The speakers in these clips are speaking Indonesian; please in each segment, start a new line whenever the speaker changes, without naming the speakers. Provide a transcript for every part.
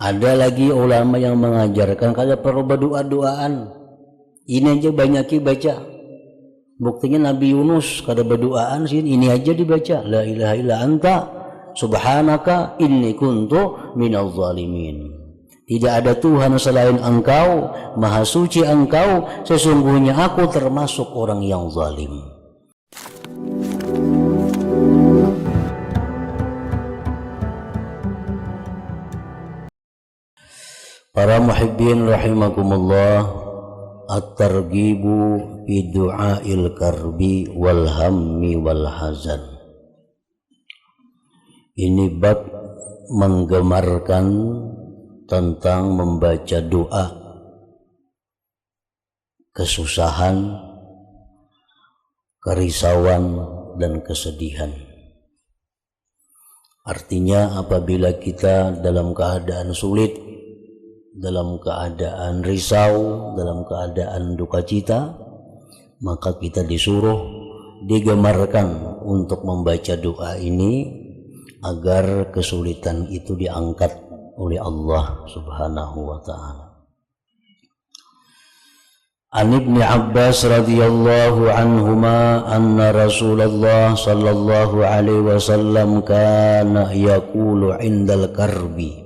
Ada lagi ulama yang mengajarkan kada perlu berdoa-doaan. Ini aja banyak baca. Buktinya Nabi Yunus kada berdoaan sih, ini aja dibaca. La ilaha illa anta subhanaka inni kuntu minaz zalimin. Tidak ada Tuhan selain Engkau, Maha Suci Engkau, sesungguhnya aku termasuk orang yang zalim. Para muhibbin rahimakumullah, at-targhibu fi du'ail karbi wal hammi wal hazan. Ini bab menggemarkan tentang membaca doa kesusahan, kerisauan dan kesedihan. Artinya apabila kita dalam keadaan sulit, dalam keadaan risau, dalam keadaan duka cita, maka kita disuruh, digemarkan untuk membaca doa ini agar kesulitan itu diangkat oleh Allah Subhanahu wa ta'ala. An Ibni Abbas radhiyallahu anhuma anna Rasulullah sallallahu alaihi wasallam kana yaqulu indal karbi,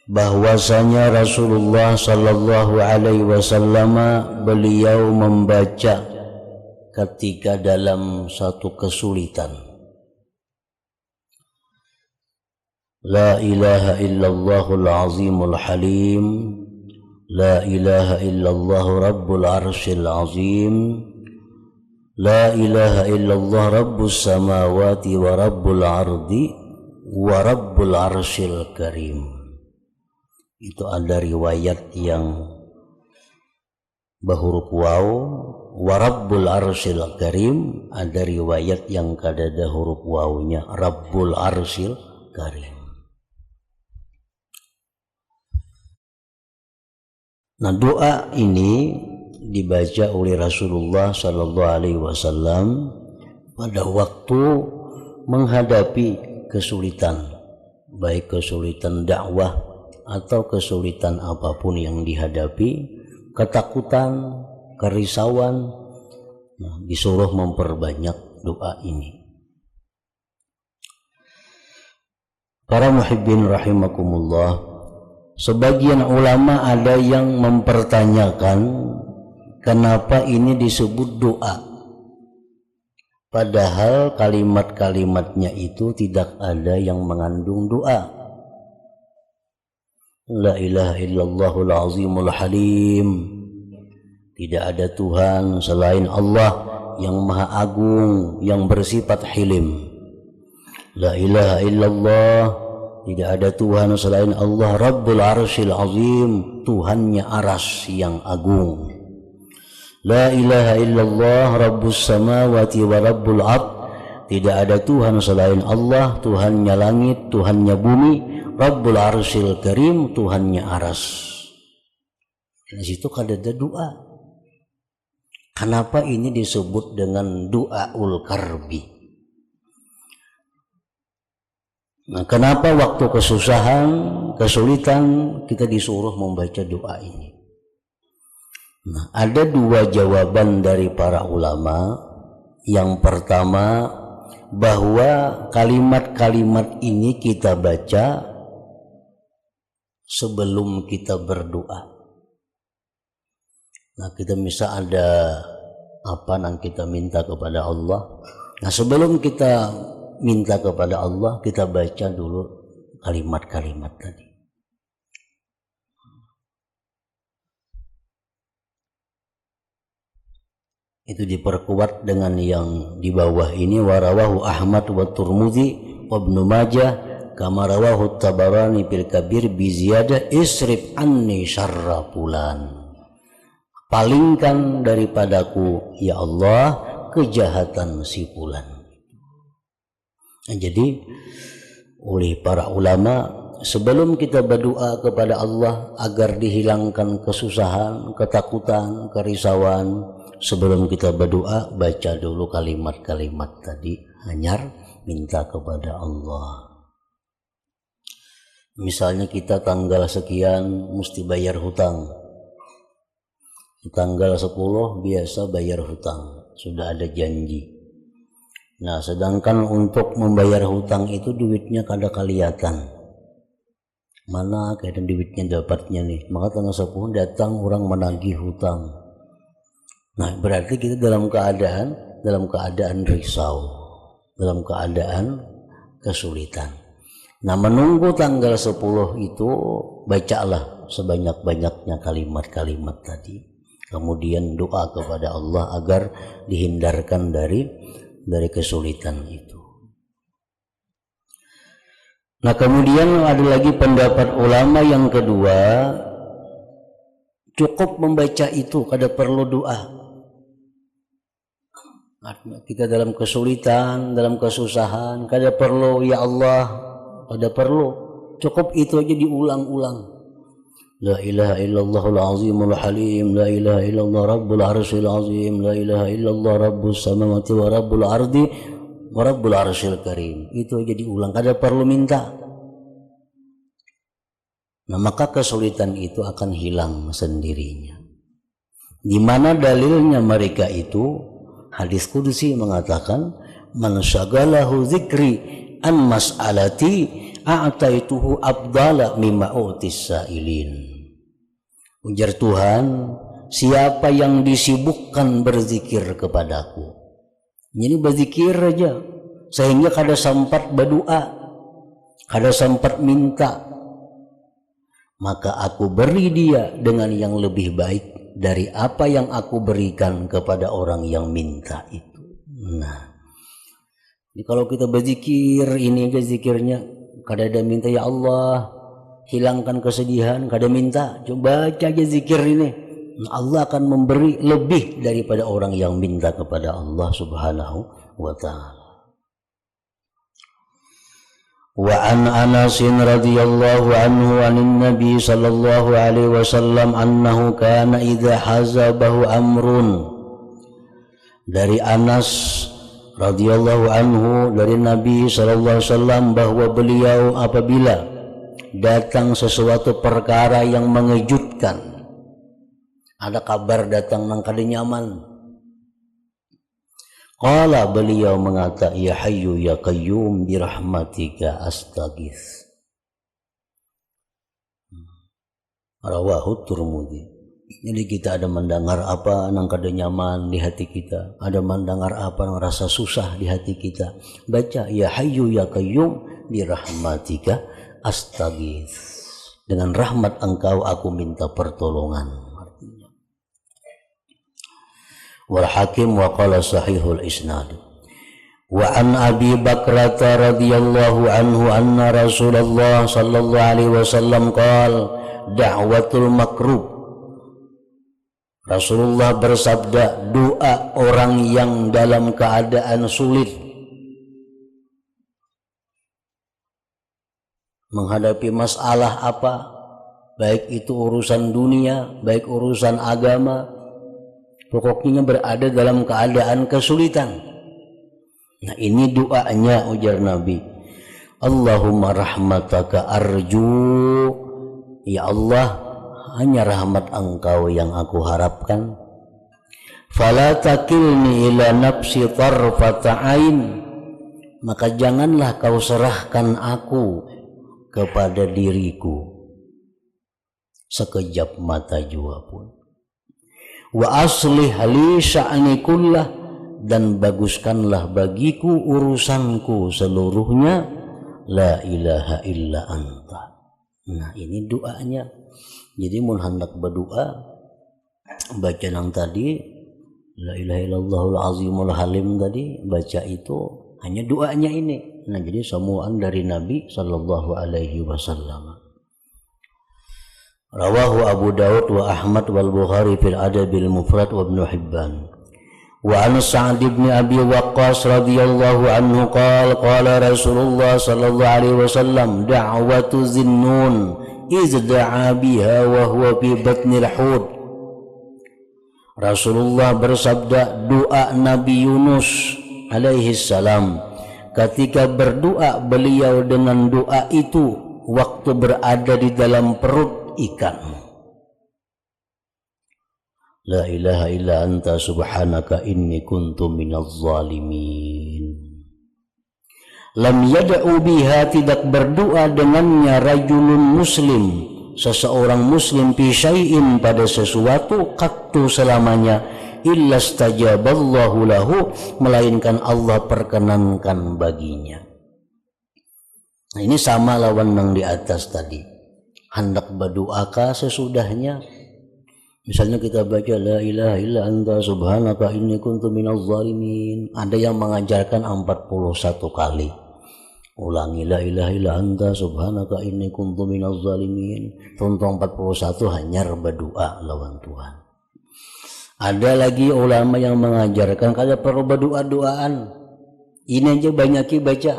bahwasanya Rasulullah sallallahu alaihi wasallam beliau membaca ketika dalam satu kesulitan, la ilaha illallahul azimul halim, la ilaha illallah rabbul arsyil azim, la ilaha illallah rabbus samawati wa rabbul ardi wa rabbul arsyil karim. Itu ada riwayat yang berhuruf waw, wa rabbul arsyil karim, ada riwayat yang kadada huruf wawnya, rabbul arsyil karim. Nah, doa ini dibaca oleh Rasulullah sallallahu alaihi wasallam pada waktu menghadapi kesulitan, baik kesulitan dakwah atau kesulitan apapun yang dihadapi, ketakutan, kerisauan, nah, disuruh memperbanyak doa ini. Para muhibbin rahimakumullah, sebagian ulama ada yang mempertanyakan kenapa ini disebut doa, padahal kalimat-kalimatnya itu tidak ada yang mengandung doa. La ilaha illallahul azimul halim, tidak ada Tuhan selain Allah yang maha agung, yang bersifat hilim. La ilaha illallah, tidak ada Tuhan selain Allah rabbul arsyil azim, Tuhannya aras yang agung. La ilaha illallah rabbus samawati wa rabbul ard, tidak ada Tuhan selain Allah, Tuhannya langit, Tuhannya bumi, rabbul arsyil karim, Tuhannya aras. Di situ kada ada doa. Kenapa ini disebut dengan doaul karbi? Nah, kenapa waktu kesusahan, kesulitan kita disuruh membaca doa ini? Nah, ada dua jawaban dari para ulama. Yang pertama, bahwa kalimat-kalimat ini kita baca sebelum kita berdoa. Nah, kita misal ada apa yang kita minta kepada Allah. Nah, sebelum kita minta kepada Allah, kita baca dulu kalimat-kalimat tadi. Itu diperkuat dengan yang di bawah ini, warawahu Ahmad wa Turmudzi wa Ibnu Majah kama rawahu Tabarani fil Kabir bi ziyadah isrif anni syarra fulan. Palingkan daripadaku ya Allah kejahatan si fulan. Nah, jadi oleh para ulama, sebelum kita berdoa kepada Allah agar dihilangkan kesusahan, ketakutan, kerisauan, sebelum kita berdoa baca dulu kalimat-kalimat tadi, hanyar minta kepada Allah. Misalnya kita tanggal sekian mesti bayar hutang. Tanggal 10 biasa bayar hutang, sudah ada janji. Nah, sedangkan untuk membayar hutang itu duitnya kada kelihatan. Mana keadaan duitnya dapatnya nih. Maka tanggal 10 datang orang menagih hutang. Nah, berarti kita dalam keadaan risau, dalam keadaan kesulitan. Nah, menunggu tanggal 10 itu bacalah sebanyak-banyaknya kalimat-kalimat tadi. Kemudian doa kepada Allah agar dihindarkan dari kesulitan itu. Nah, kemudian ada lagi pendapat ulama yang kedua, cukup membaca itu, kada perlu doa. Kita dalam kesulitan, dalam kesusahan, kada perlu ya Allah, kada perlu, cukup itu aja diulang-ulang. La ilaha illallahul azimul halim, la ilaha illallah rabbul arsyil azim, la ilaha illallah rabbus samawati wa rabbul ardi wa rabbul arsyil karim. Itu aja diulang, kada perlu minta. Nah, maka kesulitan itu akan hilang sendirinya. Di mana dalilnya mereka itu? Hadis qudsi mengatakan, man syagalahu dzikri an mas'alati a'taituhu abdala mimma utis sa'ilin. Ujar Tuhan, siapa yang disibukkan berzikir kepadaku, jadi berzikir aja sehingga kada sempat berdoa, kada sempat minta, maka aku beri dia dengan yang lebih baik dari apa yang aku berikan kepada orang yang minta itu. Nah, jadi kalau kita berzikir, ini aja zikirnya, kada ada minta ya Allah hilangkan kesedihan, kada minta, coba baca aja zikir ini, Allah akan memberi lebih daripada orang yang minta kepada Allah Subhanahu wa ta'ala. Wa an Anas radhiyallahu anhu anin Nabi sallallahu alaihi wasallam annahu kana idza hazabahu amrun. Dari Anas radhiyallahu anhu dari Nabi sallallahu alaihi wasallam bahwa beliau apabila datang sesuatu perkara yang mengejutkan, ada kabar datang nang kada nyaman, qala beliau mengata ya hayyu ya qayyum bi rahmatika astaghits. Rawahu Tirmidzi. Jadi kita ada mendengar apa nang kada nyaman di hati kita, ada mendengar apa nang rasa susah di hati kita, baca ya hayyu ya qayyum bi rahmatika astaghits, dengan rahmat engkau aku minta pertolongan. Artinya wal hakim wa qala sahihul isnad. Wa an Abi Bakrah radhiyallahu anhu anna Rasulullah sallallahu alaihi wasallam qala da'watul makrub. Rasulullah bersabda, doa orang yang dalam keadaan sulit, menghadapi masalah apa, baik itu urusan dunia, baik urusan agama, pokoknya berada dalam keadaan kesulitan. Nah, ini doanya ujar Nabi, Allahumma rahmataka arju, ya Allah hanya rahmat engkau yang aku harapkan, fala takilni ila nafsi tarfata ain, maka janganlah kau serahkan aku kepada diriku sekejap mata jua pun. Wa aslih li sya'ni kullah, dan baguskanlah bagiku urusanku seluruhnya, la ilaha illa anta. Nah, ini doanya. Jadi mun hendak berdoa, baca yang tadi la ilaha illallahul azimul halim tadi, baca itu hanya doanya ini. Nah, jadi semuaan dari Nabi sallallahu alaihi wasallam. Rawahu Abu Daud wa Ahmad wal Bukhari fil Adabil Mufrad wa Ibnu Hibban. Wa an Sa'd bin Abi Waqqas radhiyallahu anhu qala Rasulullah sallallahu alaihi wasallam da'watu Zinnun iz da'a biha wa huwa fi batnil hud. Rasulullah bersabda, doa Nabi Yunus alaihi salam ketika berdoa beliau dengan doa itu waktu berada di dalam perut ikan. La ilaha illa anta subhanaka inni kuntu minaz zalimin. Lam yad'u biha, tidak berdoa dengannya, rajulun muslim, seseorang muslim, fi syai'in, pada sesuatu, qattu, selamanya, illa stajaballahu lahu, melainkan Allah perkenankan baginya. Nah, ini sama lawan yang di atas tadi. Hendak berdoa sesudahnya. Misalnya kita baca la ilaha illa anta subhanaka inni kuntu minaz zalimin. Ada yang mengajarkan 41 kali. Ulangi la ilaha illa anta subhanaka inni kuntu minaz zalimin. Contoh 41 hanya berdoa lawan Tuhan. Ada lagi ulama yang mengajarkan kada perlu berdoa-doaan. Ini aja banyak baca.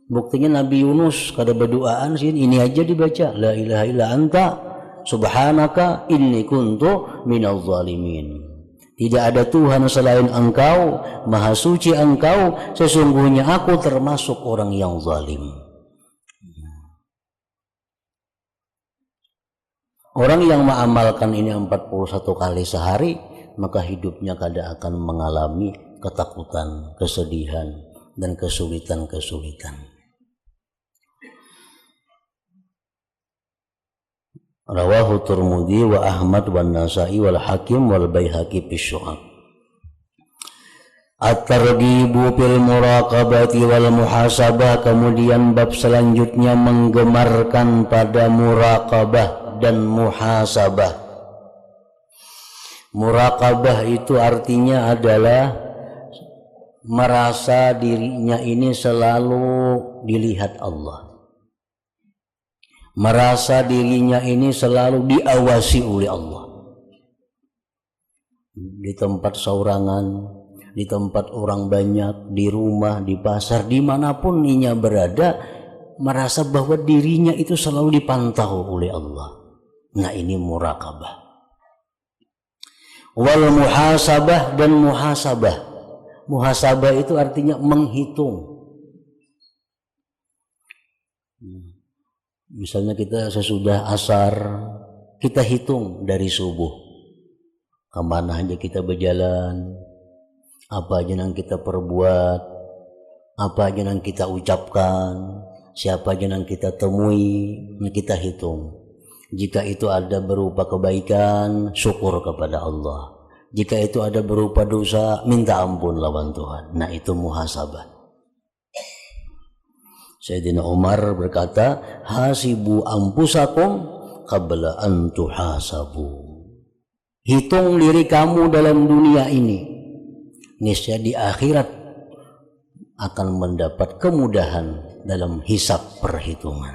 Buktinya Nabi Yunus kada berdoaan sih, ini aja dibaca la ilaha illa anta subhanaka inni kuntu minaz zalimin. Tidak ada Tuhan selain Engkau, Maha Suci Engkau, sesungguhnya aku termasuk orang yang zalim. Orang yang mengamalkan ini 41 kali sehari, maka hidupnya kada akan mengalami ketakutan, kesedihan, dan kesulitan-kesulitan. Rawahu Tirmidzi wa Ahmad wa Nasa'i wal Hakim wal Baihaqi fi Syu'ab. At-targhibu fil muraqabati wal muhasabah. Kemudian bab selanjutnya menggemarkan pada muraqabah dan muhasabah. Muraqabah itu artinya adalah merasa dirinya ini selalu dilihat Allah. Merasa dirinya ini selalu diawasi oleh Allah. Di tempat saurangan, di tempat orang banyak, di rumah, di pasar, dimanapun inya berada, merasa bahwa dirinya itu selalu dipantau oleh Allah. Nah, ini muraqabah. Wal muhasabah dan muhasabah. Muhasabah itu artinya menghitung. Misalnya kita sesudah asar, kita hitung dari subuh. Kemana aja kita berjalan, apa aja yang kita perbuat, apa aja yang kita ucapkan, siapa aja yang kita temui, kita hitung. Jika itu ada berupa kebaikan, syukur kepada Allah. Jika itu ada berupa dosa, minta ampun lawan Tuhan. Nah, itu muhasabah. Sayyidina Umar berkata, hasibu anfusakum qabla an tuhasabu. Hitung diri kamu dalam dunia ini, niscaya di akhirat akan mendapat kemudahan dalam hisab perhitungan.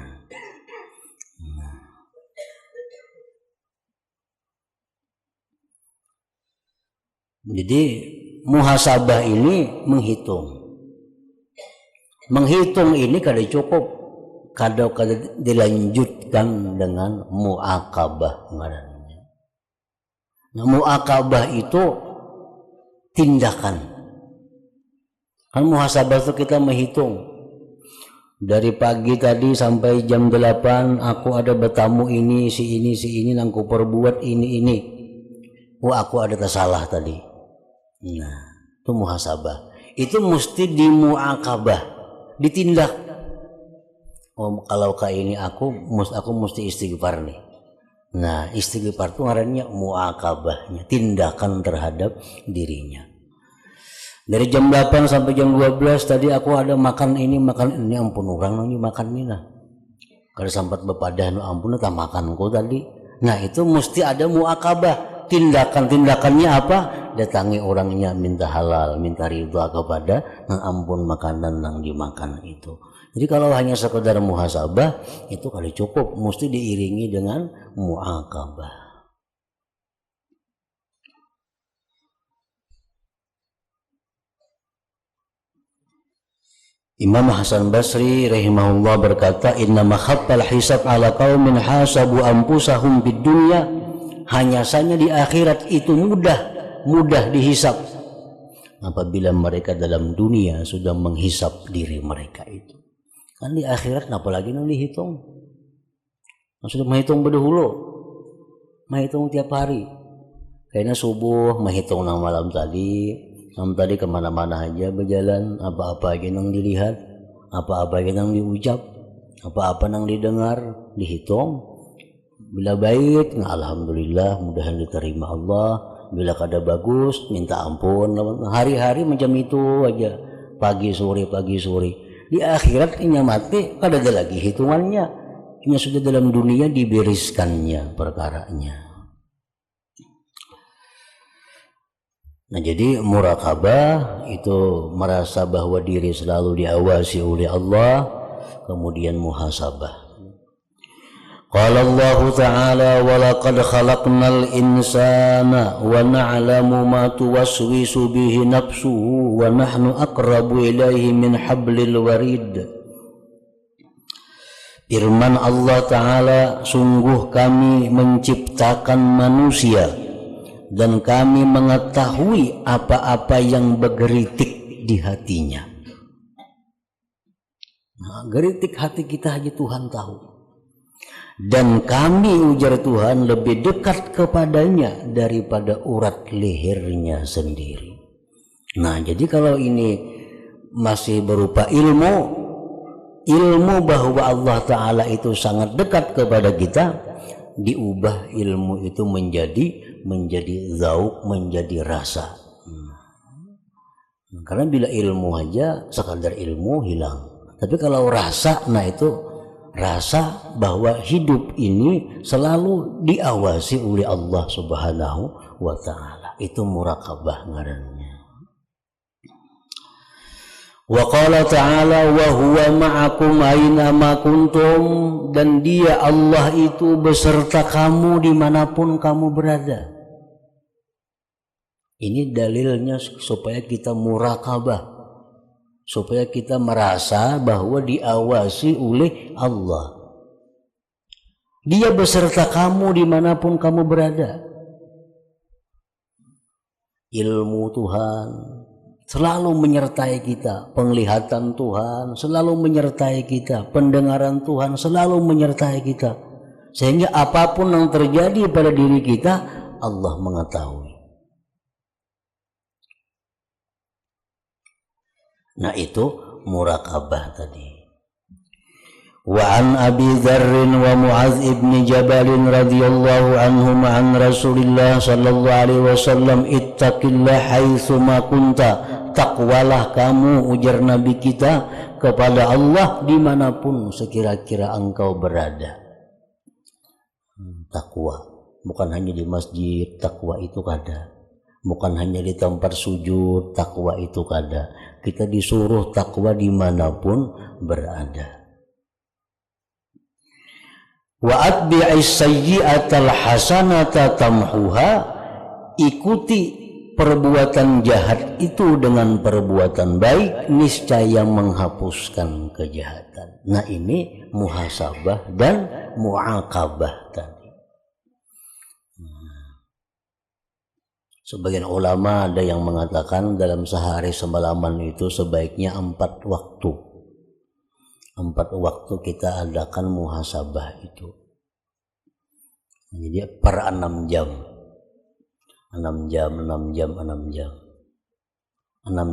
Jadi muhasabah ini menghitung. Menghitung ini kada cukup, kada dilanjutkan dengan muakabah. Nah, muakabah itu tindakan. Kan muhasabah itu kita menghitung. Dari pagi tadi sampai jam 8 aku ada bertamu ini, si ini, aku perbuat ini. Oh, aku ada salah tadi. Nah, itu muhasabah. Itu mesti dimuakabah. Ditindak. Oh, kalau kayak ini aku mesti istighfar nih. Nah, istighfar itu ngarannya muakabahnya, tindakan terhadap dirinya. Dari jam 8 sampai jam 12 tadi aku ada makan ini, ampun orang ini makan ini nah. Kalau sempat bepadah ampun tak makanku tadi. Nah, itu mesti ada muakabah. Tindakannya apa? Datangi orangnya, minta halal, minta ridha kepada ampun makanan yang dimakan itu. Jadi kalau hanya sekedar muhasabah itu kali cukup, mesti diiringi dengan muakabah. Imam Hasan Basri rahimahullah berkata, inna makhaffal hisab ala qaumin hasabu anfusahum bid dunya. Hanya saja di akhirat itu mudah dihisap apabila mereka dalam dunia sudah menghisap diri mereka itu. Kan di akhirat apalagi nang dihitung. Maksudnya menghitung berdahulu, menghitung tiap hari. Kayaknya subuh menghitung nang malam tadi kemana-mana aja berjalan, apa-apa aja nang dilihat, apa-apa aja nang diucap, apa-apa nang didengar, dihitung. Bila baik, nah alhamdulillah mudahan diterima Allah. Bila kada bagus, minta ampun. Hari-hari macam itu aja, pagi sore. Di akhirat ini mati, kada ada lagi hitungannya. Ini sudah dalam dunia dibereskannya perkaranya. Nah jadi muraqabah itu merasa bahwa diri selalu diawasi oleh Allah, kemudian muhasabah. Qala Allah Ta'ala wa laqad khalaqnal insana wa na'lamu ma tuwaswisu bihi nafsuhu wa nahnu aqrabu ilaihi min hablil warid. Firman Allah Ta'ala, sungguh kami menciptakan manusia dan kami mengetahui apa-apa yang bergeritik di hatinya. Nah, geritik hati kita aja Tuhan tahu. Dan kami, ujar Tuhan, lebih dekat kepadanya daripada urat lehernya sendiri. Nah, jadi kalau ini masih berupa ilmu bahwa Allah Ta'ala itu sangat dekat kepada kita, diubah ilmu itu menjadi zauk, menjadi rasa. Karena bila ilmu aja sekadar ilmu hilang, tapi kalau rasa, nah itu rasa bahwa hidup ini selalu diawasi oleh Allah Subhanahu wa Ta'ala. Itu muraqabah ngarannya. Wa qala ta'ala wa huwa ma'akum aina ma kuntum, dan dia Allah itu beserta kamu dimanapun kamu berada. Ini dalilnya supaya kita muraqabah, supaya kita merasa bahwa diawasi oleh Allah. Dia beserta kamu dimanapun kamu berada. Ilmu Tuhan selalu menyertai kita, penglihatan Tuhan selalu menyertai kita, pendengaran Tuhan selalu menyertai kita, sehingga apapun yang terjadi pada diri kita Allah mengetahui. Nah itu muraqabah tadi. Wa an Abi Dzarr wa Mu'adz ibn Jabal radhiyallahu anhum an Rasulillah sallallahu alaihi wasallam, ittaqillah haitsu ma kunta, takwalah kamu, ujar Nabi kita, kepada Allah dimanapun sekira-kira engkau berada. Takwa bukan hanya di masjid, takwa itu kada. Bukan hanya di tempat sujud, takwa itu kada. Kita disuruh takwa dimanapun berada. Wa atbi'is sayyi'atal hasanata tamhuha, ikuti perbuatan jahat itu dengan perbuatan baik, niscaya menghapuskan kejahatan. Nah ini muhasabah dan mu'aqabah tadi. Sebagian ulama ada yang mengatakan dalam sehari semalaman itu sebaiknya 4 waktu. 4 waktu kita adakan muhasabah itu. Jadi per 6 jam. 6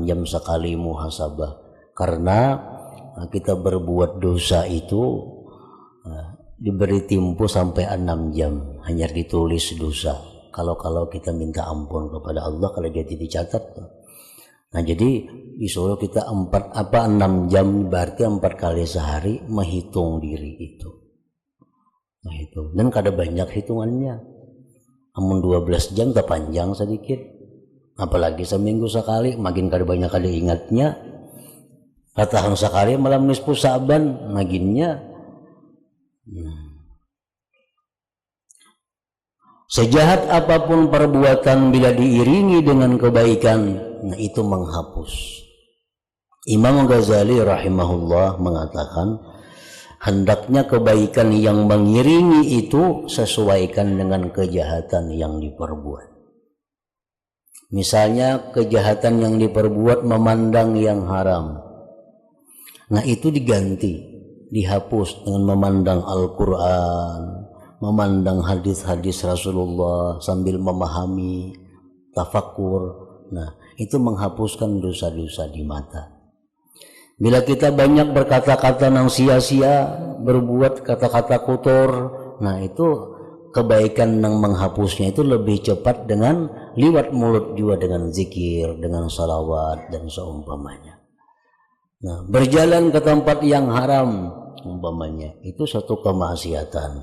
jam sekali muhasabah. Karena kita berbuat dosa itu diberi tempo sampai 6 jam. Hanya ditulis dosa. Kalau kita minta ampun kepada Allah, kalau jadi dicatat. Nah jadi disuruh kita 6 jam, berarti 4 kali sehari menghitung diri itu. Menghitung. Dan kada banyak hitungannya. Amun 12 jam tak panjang sedikit. Apalagi seminggu sekali, makin kada banyak kada ingatnya. Tahun sekali malam nisfu Sa'ban maginnya. Sejahat apapun perbuatan bila diiringi dengan kebaikan, nah itu menghapus. Imam Ghazali rahimahullah mengatakan, hendaknya kebaikan yang mengiringi itu sesuaikan dengan kejahatan yang diperbuat. Misalnya kejahatan yang diperbuat memandang yang haram, nah itu diganti. dihapus dengan memandang Al-Quran, memandang hadis-hadis Rasulullah sambil memahami, tafakur. Nah, itu menghapuskan dosa-dosa di mata. Bila kita banyak berkata-kata yang sia-sia, berbuat kata-kata kotor, nah itu kebaikan yang menghapusnya itu lebih cepat dengan liwat mulut juga dengan zikir, dengan salawat dan seumpamanya. Nah, berjalan ke tempat yang haram umpamanya itu satu kemaksiatan.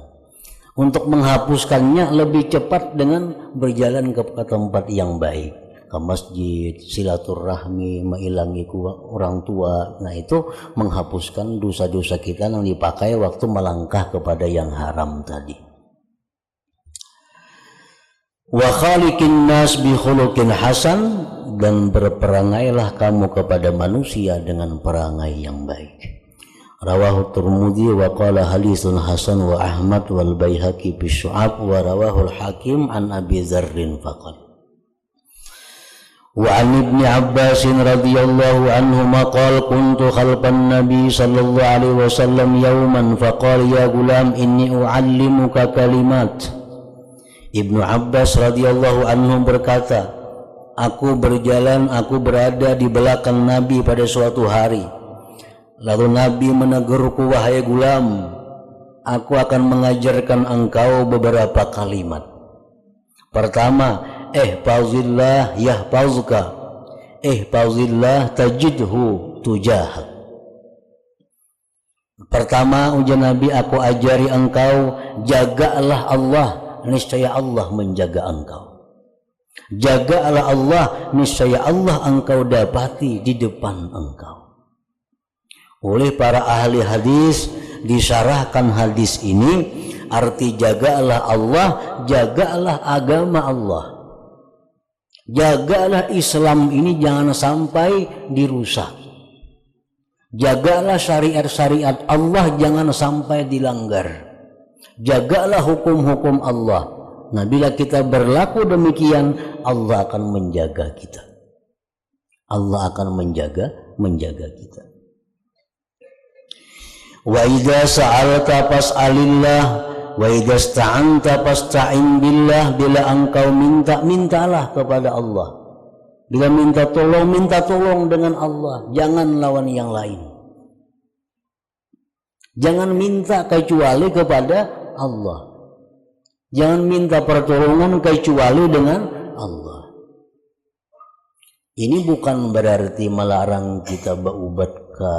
Untuk menghapuskannya lebih cepat dengan berjalan ke tempat yang baik, ke masjid, silaturahmi, mengilangi orang tua. Nah itu menghapuskan dosa-dosa kita yang dipakai waktu melangkah kepada yang haram tadi. Wa khaliqin nas bi khuluqin hasan, dan berperangailah kamu kepada manusia dengan perangai yang baik. Rawahu Tirmidzi wa qala hadisun hasan wa Ahmad wal Baihaqi fi Syu'ab wa rawahu al-Hakim an Abi Dzarrin faqala. Wa an Ibnu Abbas radhiyallahu anhuma qala kuntu khalfan Nabi sallallahu alaihi wasallam yawman faqala ya gulam inni u'allimuka kalimat. Ibnu Abbas radhiyallahu anhu berkata, aku berada di belakang Nabi pada suatu hari. Lalu Nabi menegurku, wahai gulam, aku akan mengajarkan engkau beberapa kalimat. Pertama, ihfazillah yahfazuka, ihfazillah tajidhu tujahak. Pertama, ujian Nabi, aku ajari engkau, jagalah Allah, niscaya Allah menjaga engkau. Jagalah Allah, niscaya Allah engkau dapati di depan engkau. Oleh para ahli hadis disyarahkan hadis ini, arti jagalah Allah, jagalah agama Allah, jagalah Islam ini jangan sampai dirusak, jagalah syariat-syariat Allah jangan sampai dilanggar, jagalah hukum-hukum Allah. Nah, bila kita berlaku demikian, Allah akan menjaga kita, Allah akan menjaga kita. Wa idza sa'alta fas'alillah wa idza ista'anta fasta'in billah. Bila engkau mintalah kepada Allah. Bila minta tolong dengan Allah, jangan lawan yang lain. Jangan minta kecuali kepada Allah. Jangan minta pertolongan kecuali dengan Allah. Ini bukan berarti melarang kita berobat ke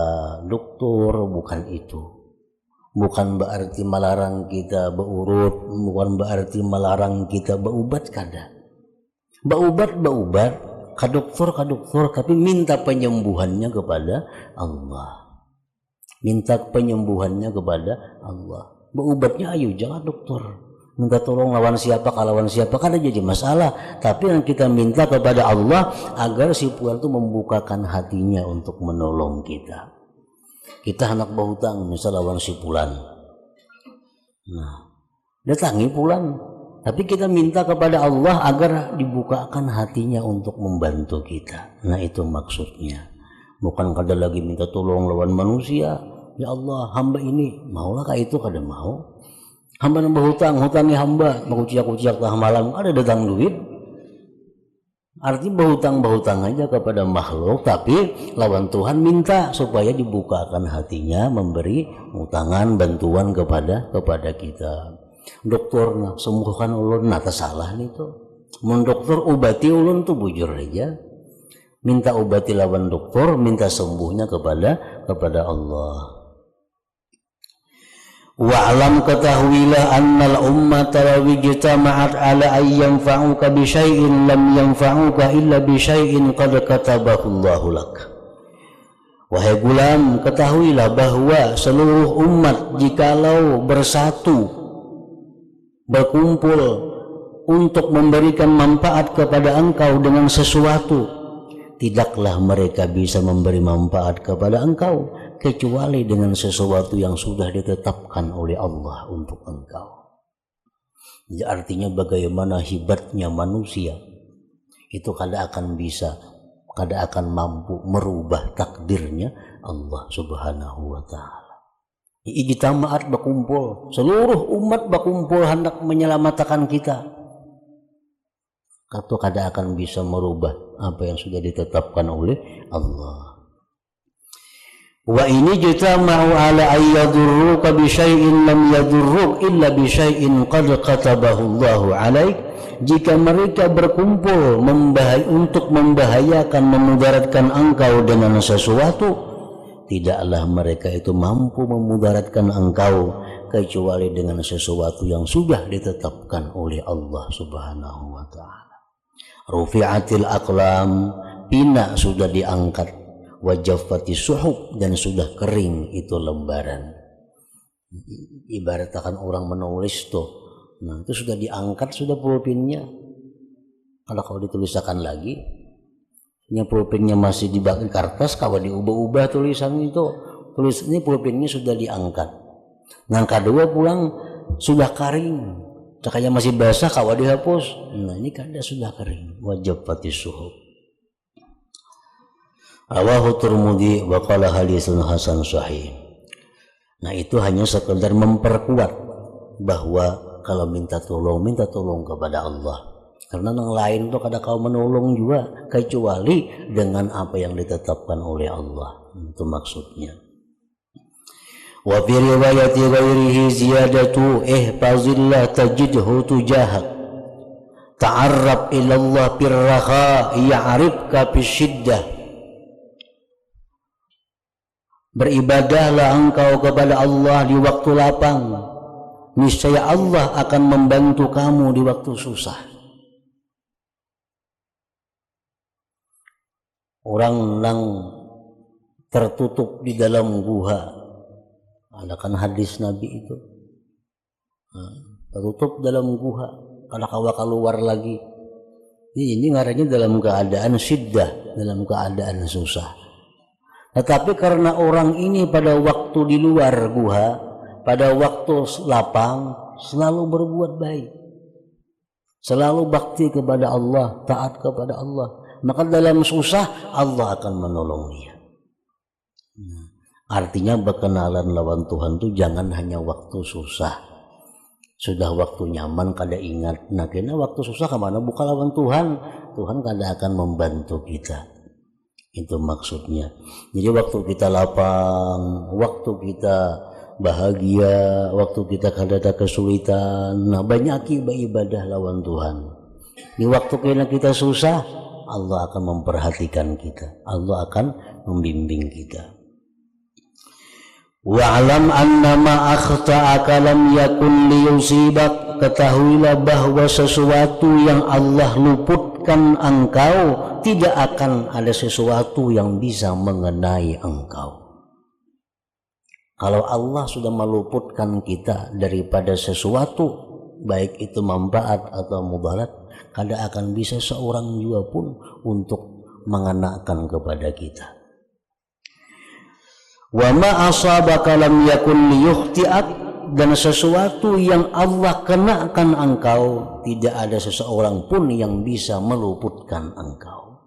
dokter, bukan itu. Bukan berarti melarang kita berurut, bukan berarti melarang kita berobat kada. Berobat ke dokter, tapi minta penyembuhannya kepada Allah. Minta penyembuhannya kepada Allah. Berobatnya ayo jangan dokter. Minta tolong lawan siapa kada jadi masalah, tapi yang kita minta kepada Allah agar si puan itu membukakan hatinya untuk menolong kita. Kita anak berhutang misal lawan si pulan, nah datangi pulan, tapi kita minta kepada Allah agar dibukakan hatinya untuk membantu kita. Nah itu maksudnya, bukan kada lagi minta tolong lawan manusia. Ya Allah, hamba ini maulah kayak itu kada mau. Hamba nambah hutangi hamba, menguciak-uciak tengah malam, ada datang duit. Arti berhutang aja kepada makhluk, tapi lawan Tuhan minta supaya dibukakan hatinya, memberi utangan, bantuan kepada kita. Dokter nak sembuhkan ulun, nata salah nih tuh. Dokter obati ulun tuh bujur aja. Minta obati lawan dokter, minta sembuhnya kepada Allah. Wa'lam ketahuilah annal ummata law ijtama'at ala ay yanfa'uka bi syai'in lam yanfa'uka illa bi syai'in qad katabahu Allahu lak. Wahai gulam, ketahuilah bahwa seluruh umat jikalau bersatu, berkumpul untuk memberikan manfaat kepada engkau dengan sesuatu, tidaklah mereka bisa memberi manfaat kepada engkau kecuali dengan sesuatu yang sudah ditetapkan oleh Allah untuk engkau. Jadi artinya bagaimana hebatnya manusia itu kada akan mampu merubah takdirnya Allah Subhanahu wa ta'ala. ijtama'at berkumpul, seluruh umat berkumpul hendak menyelamatkan kita. Atau kada akan bisa merubah apa yang sudah ditetapkan oleh Allah. Wa ini jitama'u ala ayyadurruka bi syai'in lam yadurruk illa bi syai'in qad katabahu Allahu 'alaik. Jika mereka berkumpul untuk membahayakan, memudaratkan engkau dengan sesuatu, tidaklah mereka itu mampu memudaratkan engkau kecuali dengan sesuatu yang sudah ditetapkan oleh Allah Subhanahu wa ta'ala. Rufi'atil aqlam, pina sudah diangkat, wajaffatis suhub, dan sudah kering itu lembaran. Ibaratkan orang menulis tuh, nah itu sudah diangkat, sudah pulpennya. Kalau dituliskan lagi, pulpennya masih di bawah kertas, kalau diubah-ubah tulisan itu, ini pulpennya sudah diangkat. Nah kedua pulang sudah kering, cakanya masih basah, kalau dihapus. Nah ini kada sudah kering, wajaffatis suhub. Rawahu Tirmidzi wa qala haditsun hasan sahih. Nah itu hanya sekedar memperkuat bahwa kalau minta tolong kepada Allah. Karena yang lain itu kada kau menolong juga kecuali dengan apa yang ditetapkan oleh Allah. Itu maksudnya. Wa fi riwayati ghairihi ziyadatu ihfazillah tajidhu tujahak. Ta'arraf ila Allah firraha ya'rifka fisyiddah. Beribadahlah engkau kepada Allah di waktu lapang, niscaya Allah akan membantu kamu di waktu susah. Orang yang tertutup di dalam gua, ada kan hadis Nabi itu, tertutup dalam gua, kalau kawa keluar lagi, ini ngarannya dalam keadaan syiddah, dalam keadaan susah. Tetapi karena orang ini pada waktu di luar gua, pada waktu lapang, selalu berbuat baik, selalu bakti kepada Allah, taat kepada Allah, maka dalam susah Allah akan menolong dia. Artinya berkenalan lawan Tuhan itu jangan hanya waktu susah. Sudah waktu nyaman kada ingat, nah kena waktu susah kemana buka lawan Tuhan, Tuhan kada akan membantu kita. Itu maksudnya. Jadi waktu kita lapang, waktu kita bahagia, waktu kita kada ada kesulitan, nah banyak ibadah lawan Tuhan. Di waktu kita susah, Allah akan memperhatikan kita, Allah akan membimbing kita. Wa'lam annama akhta'aka lam yakun liyusibak, ketahuilah bahwa sesuatu yang Allah luputkan engkau, tidak akan ada sesuatu yang bisa mengenai engkau. Kalau Allah sudah meluputkan kita daripada sesuatu, baik itu manfaat atau mudarat, kada akan bisa seorang juga pun untuk mengenakan kepada kita. Wa ma asabaka lam yakun liyukhti'ak, dan sesuatu yang Allah kenakan engkau, tidak ada seseorang pun yang bisa meluputkan engkau.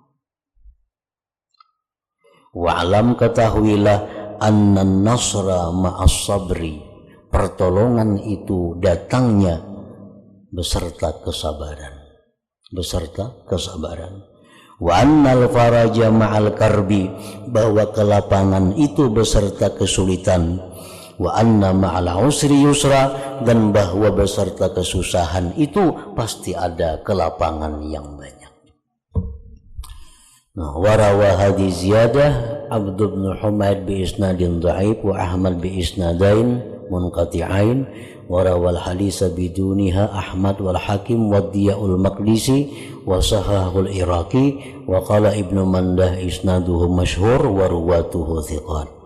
Wa'lam, ketahuilah, anna nasra ma'as sabri, pertolongan itu datangnya beserta kesabaran, wa annal faraja ma'al karbi, bahwa kelapangan itu beserta kesulitan, wa anna ma'al usri yusra, dan bahwa beserta kesusahan itu pasti ada kelapangan yang banyak. Nah, warawa hadis ziyadah Abd bin Humaid bi isnadin dhaif wa Ahmad bi isnadain munqati'ain, warawal hadisa biduniha Ahmad wal Hakim wa Diya'ul Maqdisi wa sahahul Iraqi wa qala Ibnu Mandah isnaduhu masyhur wa ruwatuhu thiqat.